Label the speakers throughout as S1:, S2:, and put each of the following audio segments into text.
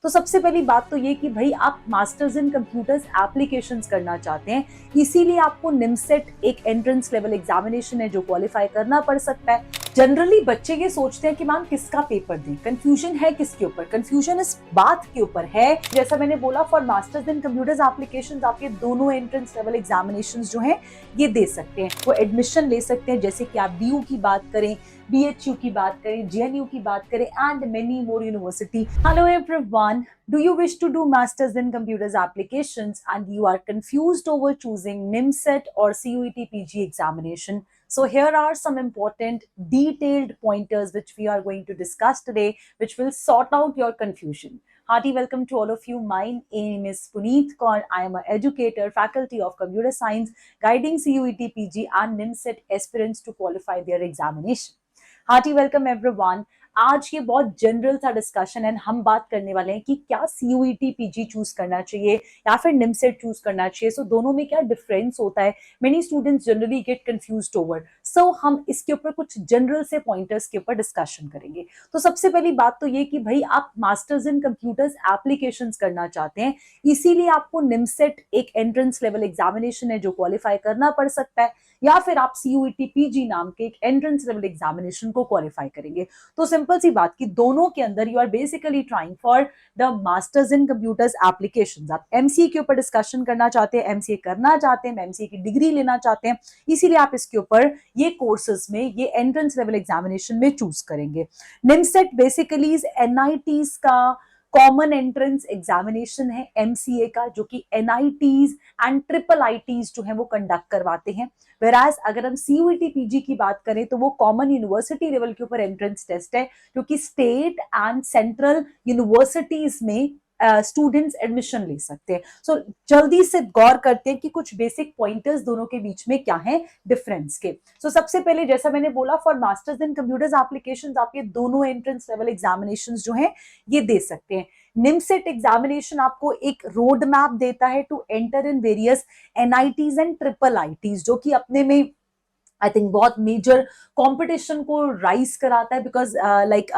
S1: तो सबसे पहली बात तो ये कि भाई आप मास्टर्स इन कंप्यूटर्स एप्लीकेशंस करना चाहते हैं, इसीलिए आपको निमसेट एक एंट्रेंस लेवल एग्जामिनेशन है जो क्वालिफाई करना पड़ सकता है। जनरली बच्चे ये सोचते हैं कि मैम किसका पेपर दें, कंफ्यूजन है किसके ऊपर, कंफ्यूजन इस बात के ऊपर है, जैसा मैंने बोला for masters in computers applications आप ये दोनों एंट्रेंस लेवल एग्जामिनेशंस जो हैं ये दे सकते हैं, वो एडमिशन ले सकते हैं। जैसे कि आप डीयू की बात करें, BHU की बात करें, JNU की बात करें and many more university. Hello everyone, do you wish to do masters in computers applications and you are confused over choosing NIMSET or CUET PG examination? So here are some important detailed pointers which we are going to discuss today, which will sort out your confusion. Hearty welcome to all of you. My name is Puneet Kaur. I am an educator, faculty of computer science, guiding CUET PG and NIMSET aspirants to qualify their examination. Hearty welcome everyone. आज ये बहुत general सा discussion है, हम बात करने वाले हैं कि क्या सीयूईटी पीजी चूज करना चाहिए या फिर निमसेट चूज करना चाहिए। सो दोनों में क्या डिफरेंस होता है, many students generally get confused over. So हम इसके ऊपर कुछ जनरल से पॉइंटर्स के ऊपर डिस्कशन करेंगे। तो सबसे पहली बात तो ये कि भाई आप मास्टर्स इन कंप्यूटर्स एप्लीकेशंस करना चाहते हैं, इसीलिए आपको निमसेट एक एंट्रेंस लेवल एग्जामिनेशन है जो क्वालिफाई करना पड़ सकता है, या फिर आप सीयूईटी पीजी नाम के एक एंट्रेंस लेवल एग्जामिनेशन को क्वालिफाई करेंगे। तो सिंपल सी बात कि दोनों के अंदर you are basically trying for the masters in computers applications. आप एमसीए के ऊपर डिस्कशन करना चाहते हैं, एमसीए करना चाहते हैं, एमसीए की डिग्री लेना चाहते हैं, इसीलिए आप इसके ऊपर ये कोर्सेज में ये एंट्रेंस लेवल एग्जामिनेशन में चूज करेंगे। निमसेट बेसिकली एनआईटीज का कॉमन एंट्रेंस एग्जामिनेशन है एमसीए का, जो कि एनआईटीज एंड ट्रिपल आईटीज जो है वो कंडक्ट करवाते हैं। वेराज अगर हम सीयूईटी पीजी की बात करें तो वो कॉमन यूनिवर्सिटी लेवल के ऊपर एंट्रेंस टेस्ट है, जो कि स्टेट एंड सेंट्रल यूनिवर्सिटीज में स्टूडेंट्स एडमिशन ले सकते हैं। सो जल्दी से गौर करते हैं कि कुछ बेसिक पॉइंटर्स दोनों के बीच में क्या है डिफरेंस के। सो सबसे पहले जैसा मैंने बोला for masters in computers applications आप ये दोनों एंट्रेंस लेवल एग्जामिनेशंस जो हैं ये दे सकते हैं। निमसेट एग्जामिनेशन आपको एक रोड मैप देता है to enter in various NITs and triple ITs, जो कि अपने में आई थिंक बहुत मेजर कंपटीशन को राइज कराता है, because like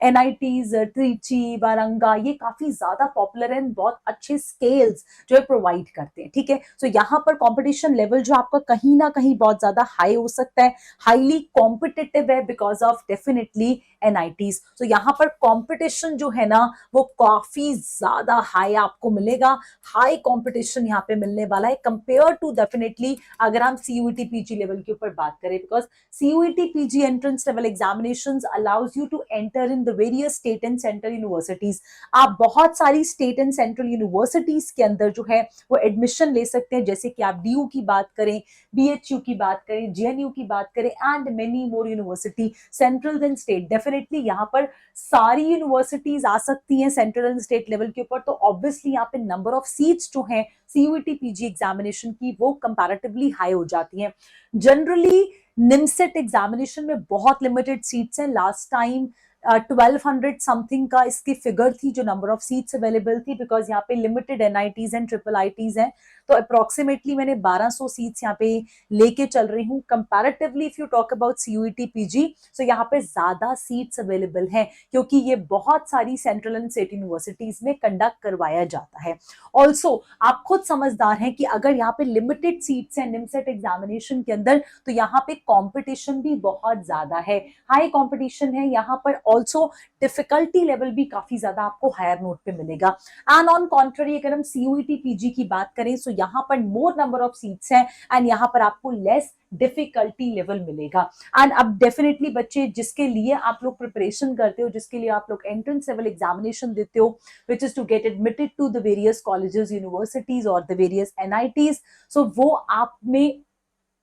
S1: NITs Trichy Warangal ये काफी ज्यादा पॉपुलर है, बहुत अच्छे स्केल्स जो है प्रोवाइड करते हैं। ठीक है, सो यहाँ पर कंपटीशन लेवल जो आपका कहीं ना कहीं बहुत ज्यादा हाई हो सकता है, हाईली कॉम्पिटिटिव है बिकॉज ऑफ डेफिनेटली एनआईटीज। तो यहाँ पर कंपटीशन जो है ना वो काफी ज्यादा हाई आपको मिलेगा, हाई कंपटीशन यहाँ पे मिलने वाला है कंपेयर टू डेफिनेटली अगर हम सीयूईटी पीजी लेवल के ऊपर बात करें, because CUET PG entrance level examinations allows you to enter in the various state and central universities. आप बहुत सारी स्टेट एंड सेंट्रल यूनिवर्सिटीज के अंदर जो है वो एडमिशन ले सकते हैं, जैसे कि आप डीयू की बात करें, बीएचयू की बात करें, जेएनयू की बात करें and many more university, central and state. Definitely यहाँ पर सारी यूनिवर्सिटीज आ सकती हैं सेंट्रल एंड स्टेट लेवल के ऊपर, तो ऑब्वियसली यहाँ पे नंबर ऑफ सीट्स जो हैं सीयूईटी पीजी एग्जामिनेशन की वो कंपैरेटिवली हाई हो जाती हैं। जनरली निमसेट एग्जामिनेशन में बहुत लिमिटेड सीट्स हैं। लास्ट टाइम 1200 समथिंग का इसकी फिगर थी जो नंबर ऑफ सीट्स अवेलेबल थी, बिकॉज यहाँ पे limited NITs and triple ITs हैं। तो अप्रोक्सीमेटली मैंने 1200 सीट्स यहाँ पे लेके चल रही हूँ। Comparatively if you talk about CUET PG, so यहाँ पे ज्यादा सीट्स अवेलेबल हैं क्योंकि ये बहुत सारी सेंट्रल एंड स्टेट यूनिवर्सिटीज में कंडक्ट करवाया जाता है। ऑल्सो आप खुद समझदार हैं कि अगर यहाँ पे लिमिटेड सीट्स हैं निमसेट एग्जामिनेशन के अंदर, तो यहाँ पे कॉम्पिटिशन भी बहुत ज्यादा है, हाई कॉम्पिटिशन है यहाँ पर। ऑल्सो डिफिकल्टी लेवल भी काफी ज्यादा आपको हायर नोट पे मिलेगा। एंड ऑन कॉन्ट्ररी अगर हम सीयूईटी पीजी की बात करें, सो यहाँ पर मोर नंबर ऑफ सीट्स हैं एंड यहाँ पर आपको लेस डिफिकल्टी लेवल मिलेगा। एंड अब डेफिनेटली बच्चे जिसके लिए आप लोग प्रिपरेशन करते हो, जिसके लिए आप लोग एंट्रेंस लेवल एग्जामिनेशन देते हो, which is to get admitted to the various colleges, universities और द वेरियस एनआईटीज, सो वो आप में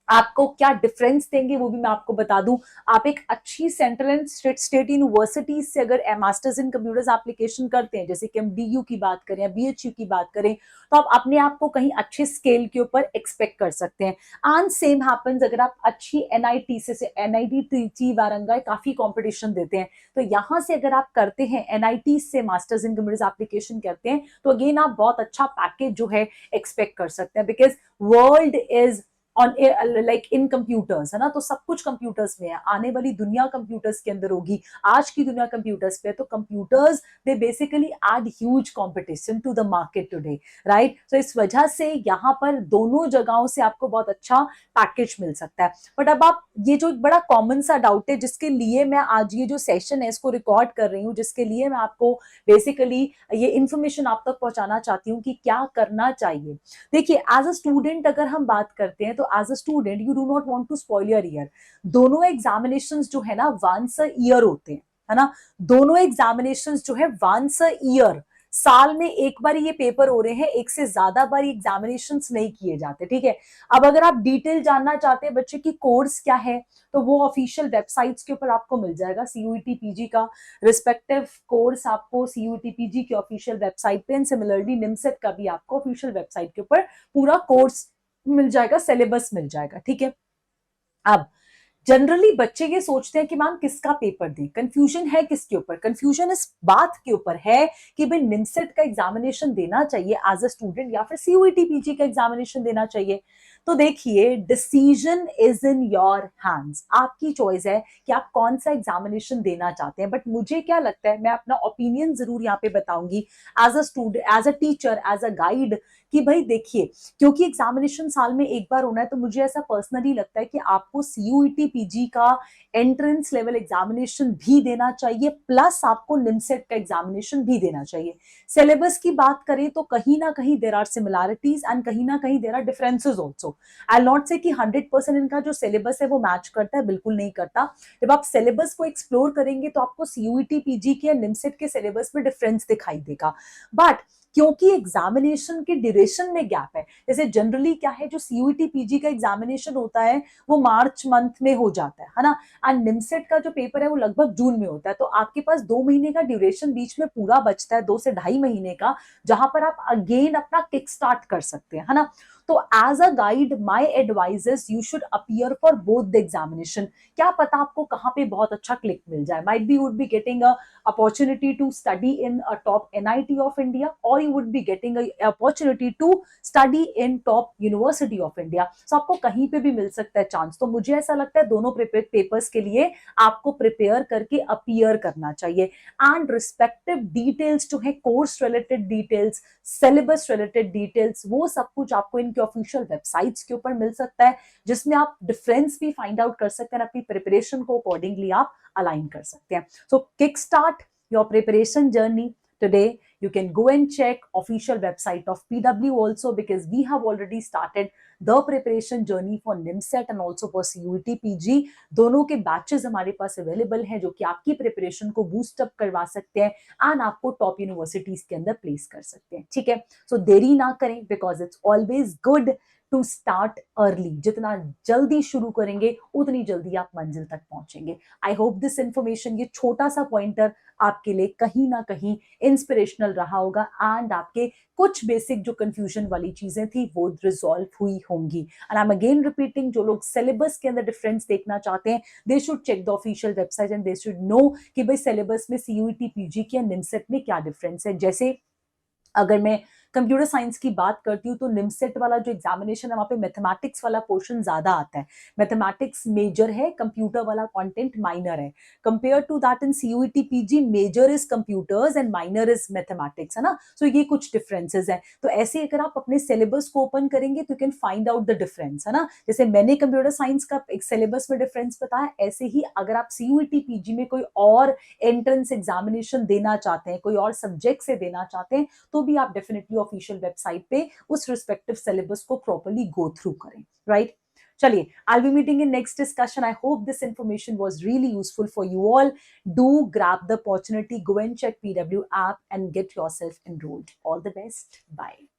S1: आपको क्या डिफरेंस देंगे वो भी मैं आपको बता दूं। आप एक अच्छी सेंट्रल एंड स्टेट यूनिवर्सिटीज से अगर मास्टर्स इन कंप्यूटर्स एप्लीकेशन करते हैं, जैसे कि हम डीयू की बात करें या बीएचयू की बात करें, तो आप अपने आप को कहीं अच्छे स्केल के ऊपर एक्सपेक्ट कर सकते हैं। एंड सेम हैपेंस अगर आप अच्छी एनआईटी से एनआईटी त्रिची वारंगा काफी कॉम्पिटिशन देते हैं, तो यहाँ से अगर आप करते हैं एनआईटी से मास्टर्स इन कंप्यूटर्स एप्लीकेशन करते हैं, तो अगेन आप बहुत अच्छा पैकेज जो है एक्सपेक्ट कर सकते हैं, because world is on like in computers, है ना, तो सब कुछ कंप्यूटर्स में है, आने वाली दुनिया कंप्यूटर्स के अंदर होगी, आज की दुनिया कंप्यूटर्स पे है, तो computers they basically add huge competition to the market today, right. तो इस वजह से यहाँ पर दोनों जगहों से आपको बहुत अच्छा पैकेज मिल सकता है। बट अब आप, ये जो एक बड़ा कॉमन सा डाउट है जिसके लिए मैं आज ये जो सेशन है इसको रिकॉर्ड कर रही हूँ, जिसके लिए मैं आपको बेसिकली ये इंफॉर्मेशन आप तक पहुंचाना चाहती हूँ कि क्या करना चाहिए। देखिए, एज अ स्टूडेंट अगर हम बात करते हैं तो as a student you do not want to spoil your year. दोनों एग्जामिनेशंस जो है ना वंस अ ईयर होते हैं, है ना, दोनों एग्जामिनेशंस जो है वंस अ ईयर, साल में एक बार ये पेपर हो रहे हैं, एक से ज्यादा बार एग्जामिनेशंस नहीं किए जाते, ठीक है। अब अगर आप डिटेल जानना चाहते हैं बच्चे की कोर्स क्या है, तो वो ऑफिशियल वेबसाइट्स के ऊपर आपको मिल जाएगा। सीयूईटी पीजी का रिस्पेक्टिव कोर्स आपको सीयूईटी पीजी की ऑफिशियल वेबसाइट पे, एंड सिमिलरली निमसेट का भी आपको ऑफिशियल वेबसाइट के ऊपर पूरा कोर्स मिल जाएगा, सिलेबस मिल जाएगा, ठीक है। अब जनरली बच्चे ये सोचते हैं कि मैम किसका पेपर दें, कंफ्यूजन है किसके ऊपर, कंफ्यूजन इस बात के ऊपर है कि भाई निमसेट का एग्जामिनेशन देना चाहिए एज अ स्टूडेंट या फिर सीयूईटी पीजी का एग्जामिनेशन देना चाहिए। तो देखिए, decision is in your hands, आपकी चॉइस है कि आप कौन सा एग्जामिनेशन देना चाहते हैं। बट मुझे क्या लगता है, मैं अपना ओपिनियन जरूर यहाँ पे बताऊंगी as a student, as a teacher, as a guide, कि भाई देखिए, क्योंकि एग्जामिनेशन साल में एक बार होना है, तो मुझे ऐसा पर्सनली लगता है कि आपको सीयूईटी पीजी का एंट्रेंस लेवल एग्जामिनेशन भी देना चाहिए, प्लस आपको निमसेट का एग्जामिनेशन भी देना चाहिए। सिलेबस की बात करें तो कहीं ना कहीं देर आर सिमिलैरिटीज एंड कहीं ना कहीं there are differences also. I not say कि 100% इनका जो सिलेबस है वो मैच करता है, बिल्कुल नहीं करता। जब आप सिलेबस को एक्सप्लोर करेंगे तो आपको सीयूईटी पीजी के या निमसेट के सिलेबस में डिफरेंस दिखाई देगा। बट क्योंकि एग्जामिनेशन के ड्यूरेशन में गैप है, जैसे जनरली क्या है, जो सीयूईटी पीजी का एग्जामिनेशन होता है वो मार्च मंथ में हो जाता है ना, एंड निमसेट का जो पेपर है वो लगभग जून में होता है, तो आपके पास 2 महीने का ड्यूरेशन बीच में पूरा बचता है, 2 से ढाई महीने का, जहां पर आप अगेन अपना किक स्टार्ट कर सकते हैं, है ना। तो as a guide my advice is you should appear for both the examination. क्या पता आपको कहाँ पे बहुत अच्छा क्लिक मिल जाए, might be would be getting a opportunity to study in a top NIT of India, or you would be getting a opportunity to study in top University of India. So आपको कहीं पे भी मिल सकता है chance. तो मुझे ऐसा लगता है दोनों पेपर्स के लिए आपको प्रिपेयर करके अपीयर करना चाहिए, एंड रिस्पेक्टिव डिटेल्स जो है, course related details, syllabus related details, वो सब कुछ आपको इनके ऑफिशियल वेबसाइट्स के ऊपर मिल सकता है, जिसमें आप डिफरेंस भी फाइंड आउट कर सकते हैं, अपनी प्रिपरेशन को अकॉर्डिंगली आप अलाइन कर सकते हैं। So kickstart your preparation journey today. You can go and check official website of PW also, because we have already started the preparation journey for NIMSET and also for CUET PG. दोनों के batches हमारे पास available हैं जो कि आपकी preparation को boost up करवा सकते हैं एंड आपको टॉप यूनिवर्सिटीज के अंदर प्लेस कर सकते हैं, ठीक है। सो देरी ना करें, because it's always good to start early. जितना जल्दी शुरू करेंगे उतनी जल्दी आप मंजिल तक पहुंचेंगे। आई होप दिस इंफॉर्मेशन, ये छोटा सा पॉइंटर आपके लिए कहीं ना कहीं इंस्पिरेशनल रहा होगा, एंड आपके कुछ बेसिक जो कंफ्यूजन वाली चीजें थी वो रिजॉल्व हुई होंगी। And I am again repeating, जो लोग सिलेबस के अंदर डिफरेंस देखना चाहते हैं, they should check the official website and they should know कि भाई सिलेबस में सीयूईटी पीजी के निमसेट में क्या डिफरेंस है। जैसे अगर मैं कंप्यूटर साइंस की बात करती हूँ तो निमसेट वाला जो एग्जामिनेशन है वहां पे मैथमेटिक्स वाला पोर्शन ज्यादा आता है, मैथमेटिक्स मेजर है, कंप्यूटर वाला कंटेंट माइनर है। Compare to that in CUET PG, major is computers and minor is mathematics, है ना। सो ये कुछ डिफरेंसेस है। तो ऐसे अगर आप अपने सिलेबस को ओपन करेंगे तो you can find out the difference, है ना। जैसे मैंने कंप्यूटर साइंस का एक सिलेबस में डिफरेंस बताया, ऐसे ही अगर आप सीयूईटी पीजी में कोई और एंट्रेंस एग्जामिनेशन देना चाहते हैं, कोई और सब्जेक्ट से देना चाहते हैं, तो भी आप डेफिनेटली ऑफिशियल वेबसाइट पे उस रिस्पेक्टिव सिलेबस को प्रॉपर्ली गो थ्रू करें, राइट। चलिए, I'll be meeting in next discussion. I hope this information was really useful for you all. Do grab the opportunity, go and check PW app and get yourself enrolled. All the best. Bye.